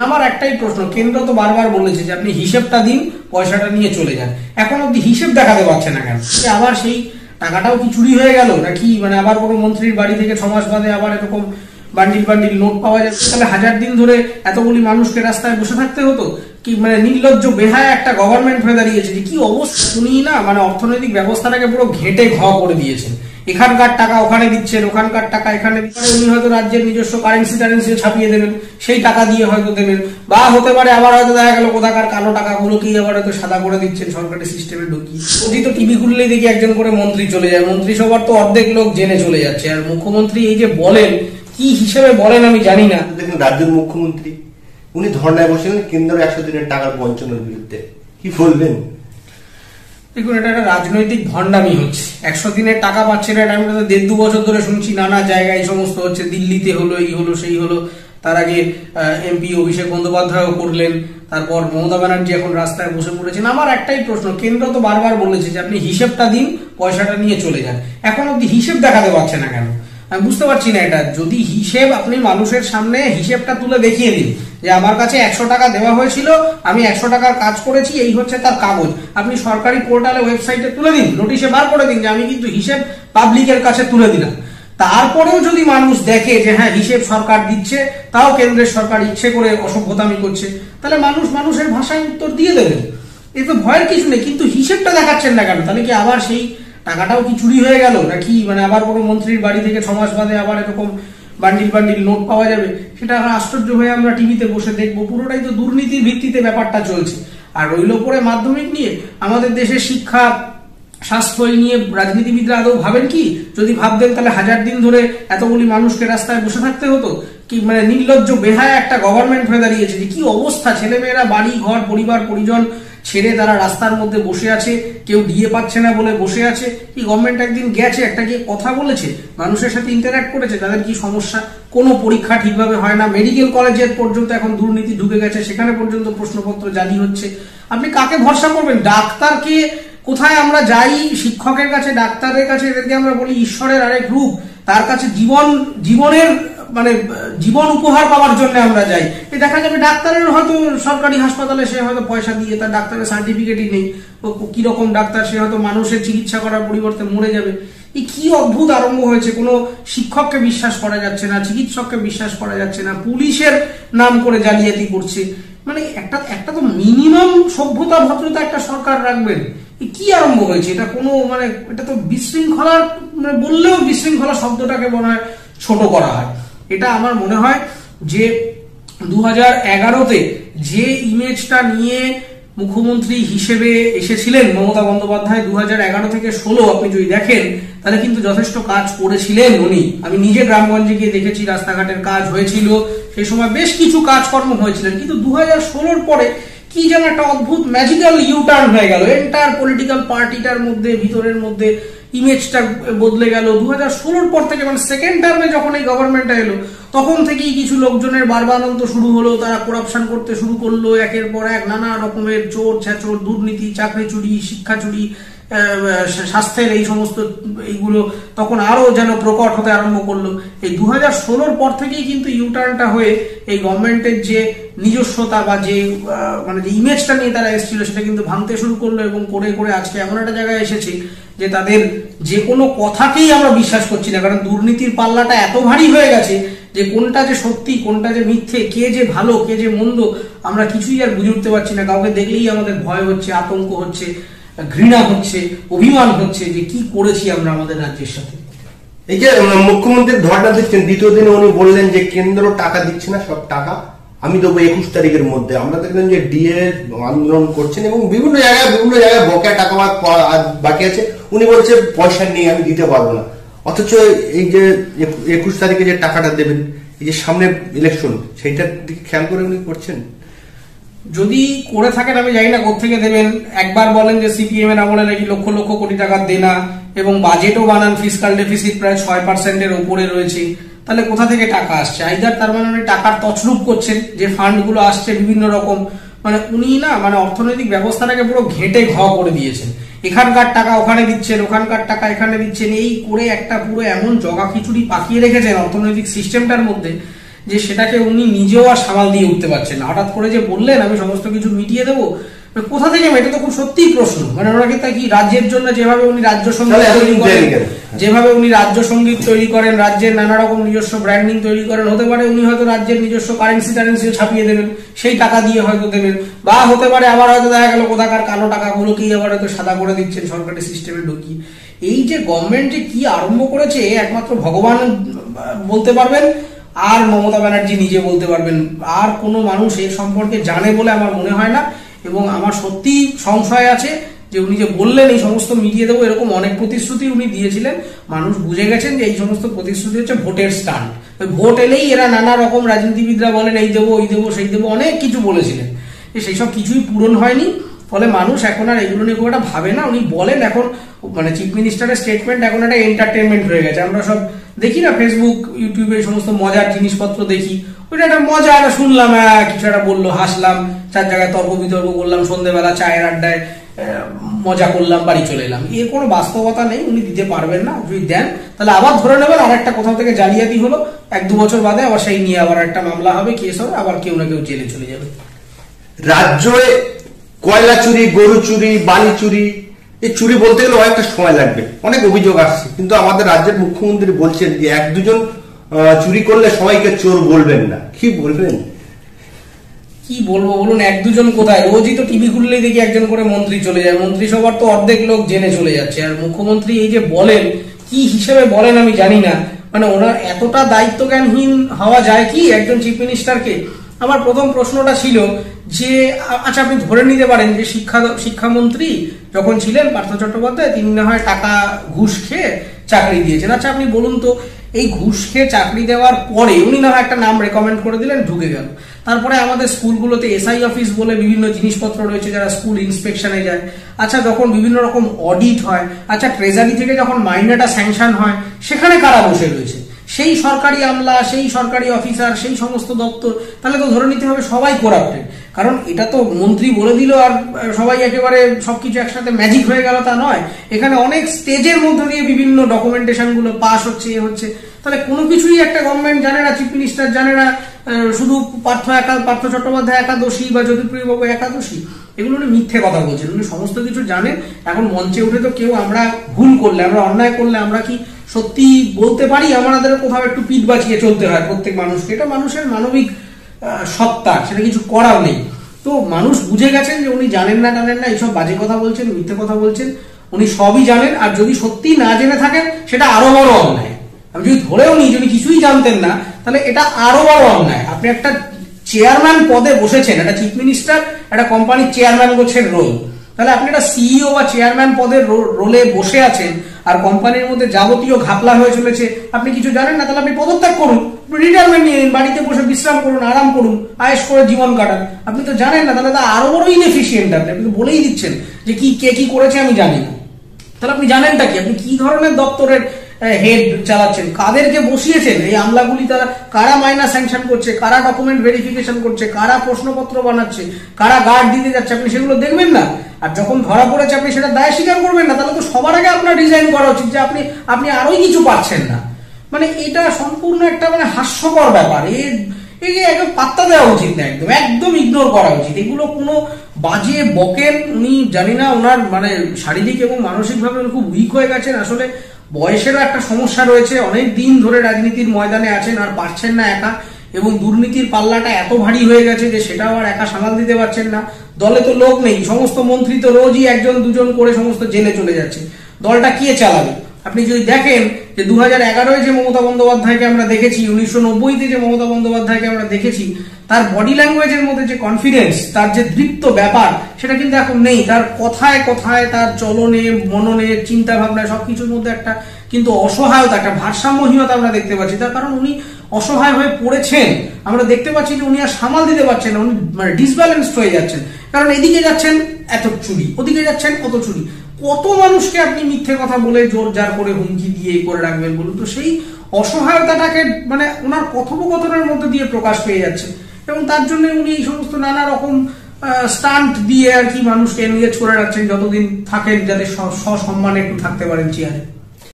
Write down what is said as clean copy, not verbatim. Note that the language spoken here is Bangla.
আমার একটাই প্রশ্ন, কেন্দ্র তো বারবার বলেছে যে আপনি হিসেবটা দিন, পয়সাটা নিয়ে চলে যান। এখন অব্দি হিসেব দেখাতে পারছে না কেন? আবার সেই টাকাটাও কি চুরি হয়ে গেল নাকি? মানে আবার কোনো মন্ত্রীর বাড়ি থেকে 6 মাস বাদে আবার এরকম বান্ডিল বান্ডিল নোট পাওয়া যাচ্ছে? তাহলে 1000 দিন ধরে এতগুলি মানুষকে রাস্তায় বসে থাকতে হতো? কি মানে নির্লজ্জ বেহায়া একটা গভর্নমেন্ট হয়ে দাঁড়িয়েছে যে কি অবস্থা! উনি না মানে অর্থনৈতিক ব্যবস্থাটাকে পুরো ঘেটে ঘ করে দিয়েছেন। এখানকার টাকা ওখানে দিচ্ছেন, ওখানকার টাকা এখানে দিচ্ছেন। উনি হয়তো রাজ্যের নিজস্ব কারেন্সি ছাপিয়ে দেবেন, সেই টাকা দিয়ে হয়তো দেবেন, বা হতে পারে আবার হয়তো দেখা গেল কোথাকার কালো টাকাগুলোকেই আবার হয়তো সাদা করে দিচ্ছেন সরকারি সিস্টেমে ঢুকিয়ে। তো টিভি খুললেই দেখি একজন করে মন্ত্রী চলে যায়, মন্ত্রিসভার তো অর্ধেক লোক জেনে চলে যাচ্ছে। আর মুখ্যমন্ত্রী এই যে বলেন, কি হিসেবে বলেন আমি জানি না। দেখুন, রাজ্যের মুখ্যমন্ত্রী উনি ধর্নায় বসেন কেন্দ্র 100 দিনের টাকার বঞ্চনার বিরুদ্ধে, কি বলবেন? দেখুন, এটা একটা রাজনৈতিক ভণ্ডামি হচ্ছে। 100 দিনের টাকা পাচ্ছে না, এটা আমি 1.5-2 বছর ধরে শুনছি নানা জায়গায় এই সমস্ত হচ্ছে। দিল্লিতে হলো, এই হলো, সেই হলো। তার আগে এমপি অভিষেক বন্দ্যোপাধ্যায়ও করলেন, তারপর মমতা ব্যানার্জি এখন রাস্তায় বসে পড়েছেন। আমার একটাই প্রশ্ন, কেন্দ্র তো বারবার বলেছে যে আপনি হিসেবটা দিন, পয়সাটা নিয়ে চলে যান। এখন অব্দি হিসেব দেখাতে পারছে না কেন? আমি বুঝতে পারছি না এটা। যদি হিসেব আপনি মানুষের সামনে হিসেবটা তুলে দেখিয়ে দিন যে আমার কাছে 100 টাকা দেওয়া হয়েছিল, আমি 100 টাকার কাজ করেছি, এই হচ্ছে তার কাগজ, আপনি সরকারি পোর্টালে ওয়েবসাইটে তুলে দিন, নোটিশে বার করে দিন যে আমি কিন্তু হিসেব পাবলিকের কাছে তুলে দিলাম। তারপরেও যদি মানুষ দেখে যে হ্যাঁ হিসেব সরকার দিচ্ছে, তাও কেন্দ্রের সরকার ইচ্ছে করে অসভ্যতামি করছে, তাহলে মানুষ মানুষের ভাষায় উত্তর দিয়ে দেবেন। এ তো ভয়ের কিছু নেই। কিন্তু হিসেবটা দেখাচ্ছেন না কেন? তাহলে কি আবার সেই টাকাটাও কি চুরি হয়ে গেল নাকি? মানে আবার কোনো মন্ত্রীর বাড়ি থেকে 6 মাস বাদে আবার এরকম বান্ডিল বান্ডিল নোট পাওয়া যাবে? সেটা আশ্চর্য হয়ে আমরা টিভিতে বসে দেখবো। পুরোটাই তো দুর্নীতির ভিত্তিতে ব্যাপারটা চলছে। আর রইল পরে মাধ্যমিক নিয়ে। আমাদের দেশের শিক্ষা স্বাস্থ্য নিয়ে রাজনীতিবিদরা আদৌ ভাবেন কি? যদি ভাবতেন তাহলে 1000 দিন ধরে এতগুলি মানুষকে রাস্তায় বসে থাকতে হতো? কি মানে নির্লজ্জ বেহায়া একটা গভর্নমেন্ট হয়ে দাঁড়িয়েছে যে কি অবস্থা! ছেলেমেয়েরা বাড়ি ঘর পরিবার পরিজন ছেড়ে তারা রাস্তার মধ্যে বসে আছে, কেউ ডিএ পাচ্ছে না বলে বসে আছে। কি গভর্নমেন্ট একদিন গেছে, একটা গিয়ে কথা বলেছে, মানুষের সাথে ইন্টারঅ্যাক্ট করেছে, তাদের কি সমস্যা? কোনো পরীক্ষা ঠিকভাবে হয় না, মেডিকেল কলেজের পর্যন্ত এখন দুর্নীতি ঢুকে গেছে, সেখানে পর্যন্ত প্রশ্নপত্র জালি হচ্ছে। আপনি কাকে ভরসা করবেন? ডাক্তারকে কোথায় আমরা যাই, শিক্ষকের কাছে, ডাক্তারের কাছে, এদেরকে আমরা বলি ঈশ্বরের আরেক রূপ। তার কাছে জীবনের মানে জীবন উপহার পাওয়ার জন্য আমরা যাই। দেখা যাবে ডাক্তারের হয়তো সরকারি হাসপাতালে সে হয়তো পয়সা দিয়ে, তার ডাক্তারের সার্টিফিকেটই নেই, কি রকম ডাক্তার, সে হয়তো মানুষের চিকিৎসা করার পরিবর্তে মরে যাবে। এই কি অদ্ভুত আরম্ভ হয়েছে! কোনো শিক্ষককে বিশ্বাস করা যাচ্ছে না, চিকিৎসককে বিশ্বাস করা যাচ্ছে না, পুলিশের নাম করে জালিয়াতি করছে। মানে একটা তো মিনিমাম সভ্যতা ভদ্রতা একটা সরকার রাখবেন। কি আরম্ভ হয়েছে এটা? কোনো মানে এটা তো বিশৃঙ্খলার, মানে বললেও বিশৃঙ্খলা শব্দটাকে মনে হয় ছোট করা হয়। এটা আমার মনে হয় যে 2011-তে যে ইমেজটা নিয়ে মুখ্যমন্ত্রী হিসেবে এসেছিলেন মমতা বন্দ্যোপাধ্যায়, 2011 থেকে 16 আপনি যদি দেখেন তাহলে কিন্তু যথেষ্ট কাজ করেছিলেন উনি। আমি নিজে গ্রামগঞ্জে গিয়ে দেখেছি, রাস্তাঘাটের কাজ হয়েছিল, সেই সময় বেশ কিছু কাজকর্ম হয়েছিলেন। কিন্তু 2016-র পরে কি যেন একটা অদ্ভুত ম্যাজিক্যাল ইউটার্ন হয়ে গেল। এন্টার পলিটিক্যাল পার্টিটার মধ্যে, ভিতরের মধ্যে ইমেজটা বদলে গেল। 2016-র পর থেকে, মানে সেকেন্ড টার্মে যখন এই গভর্নমেন্টটা এলো, তখন থেকেই কিছু লোকজনের বারবানন্ত শুরু হলো, তারা করাপশন করতে শুরু করলো, একের পর এক নানা রকমের চোর ছেচোর, দুর্নীতি, চাকরি চুরি, শিক্ষা চুরি, স্বাস্থ্যের এই সমস্ত এইগুলো তখন আরো যেন প্রকট হতে আরম্ভ করলো। এই 2016-র পর থেকেই কিন্তু ইউটার্নটা হয়ে এই গভর্নমেন্টের যে নিজস্বতা বা যে মানে যে ইমেজটা নিয়ে তারা এসেছিল সেটা কিন্তু ভাঙতে শুরু করলো, এবং করে করে আজকে এমন একটা জায়গায় এসেছে যে তাদের যে কোনো কথাকেই আমরা বিশ্বাস করছি না। কারণ দুর্নীতির পাল্লাটা এত ভারী হয়ে গেছে যে কোনটা যে সত্যি, কোনটা যে মিথ্যে, কে যে ভালো, কে যে মন্দ, আমরা কিছুই আর বুঝে উঠতে পারছি না। কাউকে দেখলেই আমাদের ভয় হচ্ছে, আতঙ্ক হচ্ছে, ঘৃণা হচ্ছে, অভিমান হচ্ছে যে কি করেছি আমরা আমাদের রাজ্যের সাথে। এই যে মুখ্যমন্ত্রীর ধর্ণা দিচ্ছেন, দ্বিতীয় দিনে উনি বললেন যে কেন্দ্র টাকা দিচ্ছে না, সব টাকা আমি দেবো 21 তারিখের মধ্যে। আমরা দেখলেন যে ডিএ আন্দোলন করছেন এবং বিভিন্ন জায়গায় বকেয়া টাকা বাকি আছে, উনি বলছে পয়সা নেই, আমি দিতে পারবো না। অথচ এই যে 21 তারিখে যে টাকাটা দেবেন, এই যে সামনে ইলেকশন, সেইটার দিকে খেয়াল করে উনি করছেন। যদি করে থাকেন আমি জানি না কোত্থেকে দেবেন। একবার বলেন যে সিপিএম এর আমলে নাকি লক্ষ লক্ষ কোটি টাকা দেনা, এবং বাজেটও বানান ফিসকাল ডেফিসিট প্রায় 6%-এর উপরে রয়েছে। তাহলে কোথা থেকে টাকা আসছে? আইদার তার মানে উনি টাকার তছরূপ করছেন, যে ফান্ড গুলো আসছে বিভিন্ন রকম, মানে উনি না মানে অর্থনৈতিক ব্যবস্থাটাকে পুরো ঘেটে ঘ করে দিয়েছেন। এখানকার টাকা ওখানে দিচ্ছেন, ওখানকার টাকা এখানে দিচ্ছেন, এই করে একটা পুরো এমন জগা খিচুড়ি পাকিয়ে রেখেছেন অর্থনৈতিক সিস্টেমটার মধ্যে যে সেটাকে উনি নিজেও আর সামাল দিয়ে উঠতে পারছেন না। হঠাৎ করে যে বললেন আমি সমস্ত কিছু মিটিয়ে দেবো, কোথা থেকে? এটা তো খুব সত্যিই প্রশ্ন। মানে ওনাকে তা কি রাজ্যের জন্য যেভাবে উনি রাজ্য সঙ্গীত তৈরি করেন, যেভাবে উনি রাজ্য সঙ্গীত তৈরি করেন, রাজ্যের নানা রকম নিজস্ব ব্র্যান্ডিং তৈরি করেন, হতে পারে উনি হয়তো রাজ্যের নিজস্ব কারেন্সিও ছাপিয়ে দেবেন, সেই টাকা দিয়ে হয়তো দেবেন, বা হতে পারে আবার হয়তো দেখা গেল কোথাকার কালো টাকাগুলোকেই আবার হয়তো সাদা করে দিচ্ছেন সরকারি সিস্টেমে ঢুকিয়ে। এই যে গভর্নমেন্ট যে কি আরম্ভ করেছে একমাত্র ভগবান বলতে পারবেন, আর মমতা ব্যানার্জি নিজে বলতে পারবেন। আর কোনো মানুষ এর সম্পর্কে জানে বলে আমার মনে হয় না। এবং আমার সত্যি সংশয় আছে যে উনি যে বললেন এই সমস্ত মিটিয়ে দেবো, এরকম অনেক প্রতিশ্রুতি উনি দিয়েছিলেন, মানুষ বুঝে গেছেন যে এই সমস্ত প্রতিশ্রুতি হচ্ছে ভোটের স্টান্ট। ভোট এলেই এরা নানা রকম রাজনীতিবিদরা বলেন এই দেবো ওই দেবো সেই দেবো, অনেক কিছু বলেছিলেন, সেই সব কিছুই পূরণ হয়নি। ফলে মানুষ এখন আর এগুলো নিয়ে খুব একটা ভাবে না। উনি বলেন এখন মানে চিফ মিনিস্টারের স্টেটমেন্ট এখন একটা এন্টারটেনমেন্ট হয়ে গেছে। আমরা সব দেখি না ফেসবুক ইউটিউবে সমস্ত মজার জিনিসপত্র দেখি, ওইটা একটা মজা, একটা শুনলাম কিছু একটা বললো, হাসলাম, 4 জায়গায় তর্ক বিতর্ক করলাম, সন্ধ্যেবেলা চায়ের আড্ডায় মজা করলাম, বাড়ি চলে এলাম। এর কোনো বাস্তবতা নেই, উনি দিতে পারবেন না। যদি দেন তাহলে আবার ধরে নেবেন আর একটা কোথাও থেকে জালিয়াতি হলো, 1-2 বছর বাদে আবার সেই নিয়ে আবার একটা মামলা হবে, কেস হবে, আবার কেউ না কেউ জেলে চলে যাবে। রাজ্যে কয়লা চুরি, গরু চুরি, বালি চুরি, এই চুরি বলতে গেলে অনেকটা সময় লাগবে, অনেক অভিযোগ আসছে, কিন্তু আমাদের রাজ্যের মুখ্যমন্ত্রী বলছেন যে 1-2 জন চুরি করলে সবাইকে চোর বলবেন না। কি বলবেন? কি বলবো বলুন, 1-2 জন কোথায়? রোজই তো টিভি খুললেই দেখি একজন করে মন্ত্রী চলে যায়, মন্ত্রিসভার তো অর্ধেক লোক জেনে চলে যাচ্ছে। আর মুখ্যমন্ত্রী এই যে বলেন, কি হিসেবে বলেন আমি জানি না, মানে ওনার এতটা দায়িত্বজ্ঞানহীন হওয়া যায় কি একজন চিফ মিনিস্টারকে? আমার প্রথম প্রশ্নটা ছিল যে আচ্ছা আপনি ধরে নিতে পারেন যে শিক্ষামন্ত্রী যখন ছিলেন পার্থ চট্টোপাধ্যায়, তিনি না হয় টাকা ঘুষ খেয়ে চাকরি দিয়েছেন। আচ্ছা আপনি বলুন তো, এই ঘুষ খেয়ে চাকরি দেওয়ার পরে উনি না হয় একটা নাম রেকমেন্ড করে দিলেন, ঢুকে গেল। তারপরে আমাদের স্কুলগুলোতে এসআই অফিস বলে বিভিন্ন জিনিসপত্র রয়েছে, যারা স্কুল ইন্সপেকশনে যায়। আচ্ছা যখন বিভিন্ন রকম অডিট হয়, আচ্ছা ট্রেজারি থেকে যখন মাইনেটা স্যাংশন হয়, সেখানে কারা বসে রয়েছে? সেই সরকারি আমলা, সেই সরকারি অফিসার, সেই সমস্ত দপ্তর। তাহলে তো ধরে নিতে হবে সবাই করাপ্টেড। কারণ এটা তো মন্ত্রী বলে দিল আর সবাই একেবারে সবকিছু একসাথে ম্যাজিক হয়ে গেল তা নয়। এখানে অনেক স্টেজের মধ্যে দিয়ে বিভিন্ন ডকুমেন্টেশন গুলো পাস হচ্ছে, হচ্ছে। তাহলে কোনো কিছুই একটা গভর্নমেন্ট জানে না, চিফ মিনিস্টার জানে না, শুধু পার্থ চট্টোপাধ্যায় একাদশী বা জ্যোতিপ্রিয় বাবু একাদশী, এগুলো উনি মিথ্যে কথা বলছেন। উনি সমস্ত কিছু জানেন। এখন মঞ্চে উঠে তো কেউ আমরা ভুল করলে, আমরা অন্যায় করলে আমরা কি সত্যি বলতে পারি? আমাদের কোথাও একটু পিঠ বাঁচিয়ে চলতে হয় প্রত্যেক মানুষকে, এটা মানুষের মানবিক সত্তা, সেটা কিছু করাও নেই। তো মানুষ বুঝে গেছেন যে উনি জানেন না টানেন না, এইসব বাজে কথা বলছেন, মিথ্যে কথা বলছেন, উনি সবই জানেন। আর যদি সত্যি না জেনে থাকেন সেটা আরো বড় অন্যায়। আমি যদি ধরেও নিই যদি কিছুই জানতেন না, তাহলে এটা আরো বড় অন্যায়। আপনি একটা চেয়ারম্যান পদে বসেছেন, একটা চিফ মিনিস্টার একটা কোম্পানির চেয়ারম্যান করছেন রোল, তাহলে আপনি একটা সিইও বা চেয়ারম্যান পদের রোলে বসে আছেন আর কোম্পানির মধ্যে যাবতীয় ঘাপলা হয়ে চলেছে, আপনি কিছু জানেন না, তাহলে আপনি পদত্যাগ করুন, রিটায়ারমেন্ট নিয়ে নিন, বাড়িতে বসে বিশ্রাম করুন, আরাম করুন, আয়েশ করে জীবন কাটান। আপনি তো জানেন না, তাহলে তা আরো বড় ইনএফিসিয়েন্ট। আপনি তো বলেই দিচ্ছেন যে কে কি করেছে আমি জানি না। তাহলে আপনি জানেনটা কি? আপনি কি ধরনের দপ্তরের হেড চালাচ্ছেন? কাদেরকে বসিয়েছেন এই আমলাগুলি? তারা কারা মাইনা স্যাংশন করছে, কারা ডকুমেন্ট ভেরিফিকেশন করছে, কারা প্রশ্নপত্র বানাচ্ছে, কারা গার্ড দিতে যাচ্ছে, আপনি সেগুলো দেখবেন না। আর যখন ধরা পড়েছে আপনি সেটা দায় স্বীকার করবেন না। তাহলে তো সবার আগে আপনার রিজাইন করা উচিত যে আপনি আরোই কিছু পাচ্ছেন না। মানে এটা সম্পূর্ণ একটা মানে হাস্যকর ব্যাপার। এই একদম পাত্তা দেওয়া উচিত না, একদম একদম ইগনোর করা উচিত। এগুলো কোনো বাজে বকেন। উনি জানি না ওনার মানে শারীরিক এবং মানসিকভাবে খুব উইক হয়ে গেছেন। আসলে বয়সেরও একটা সমস্যা রয়েছে, অনেক দিন ধরে রাজনীতির ময়দানে আছেন আর পারছেন না একা, এবং দুর্নীতির পাল্লাটা এত ভারী হয়ে গেছে যে সেটাও আর একা সামাল দিতে পারছেন না। দলে তো লোক নেই, সমস্ত মন্ত্রী তো রোজই 1-2 করে সমস্ত জেলে চলে যাচ্ছে। দলটা কে চালাবে? আপনি যদি দেখেন যে 2011-এ যে মমতা বন্দ্যোপাধ্যায়কে আমরা দেখেছি, 1990-তে যে মমতা বন্দ্যোপাধ্যায়কে আমরা দেখেছি, তার বডি ল্যাঙ্গুয়েজের মধ্যে যে কনফিডেন্স, তার যে দৃপ্ত ব্যাপার, সেটা কিন্তু এখন নেই। তার কথায় কথায়, তার চলনে মননে, চিন্তা ভাবনায় সবকিছুর মধ্যে একটা কিন্তু অসহায়তা, একটা ভারসাম্যহীনতা আমরা দেখতে পাচ্ছি। তার কারণ উনি অসহায় হয়ে পড়েছেন। আমরা দেখতে পাচ্ছি যে উনি আর সামাল দিতে পারছেন না, উনি মানে ডিসব্যালেন্সড হয়ে যাচ্ছেন। কারণ এদিকে যাচ্ছেন এত চুরি, ওদিকে যাচ্ছেন অত চুরি। কত মানুষকে আপনি মিথ্যে কথা বলে জোর জার করে হুমকি দিয়ে করে রাখবেন বলুন? তো সেই অসহায়তাটাকে মানে ওনার কথোপকথনের মধ্যে দিয়ে প্রকাশ পেয়ে যাচ্ছে, এবং তার জন্য উনি এই সমস্ত নানা রকম স্টান্ট দিয়ে আর কি মানুষকে এনগেজ করে রাখছেন যতদিন থাকেন, যাতে সসম্মানে একটু থাকতে পারেন চেয়ারে।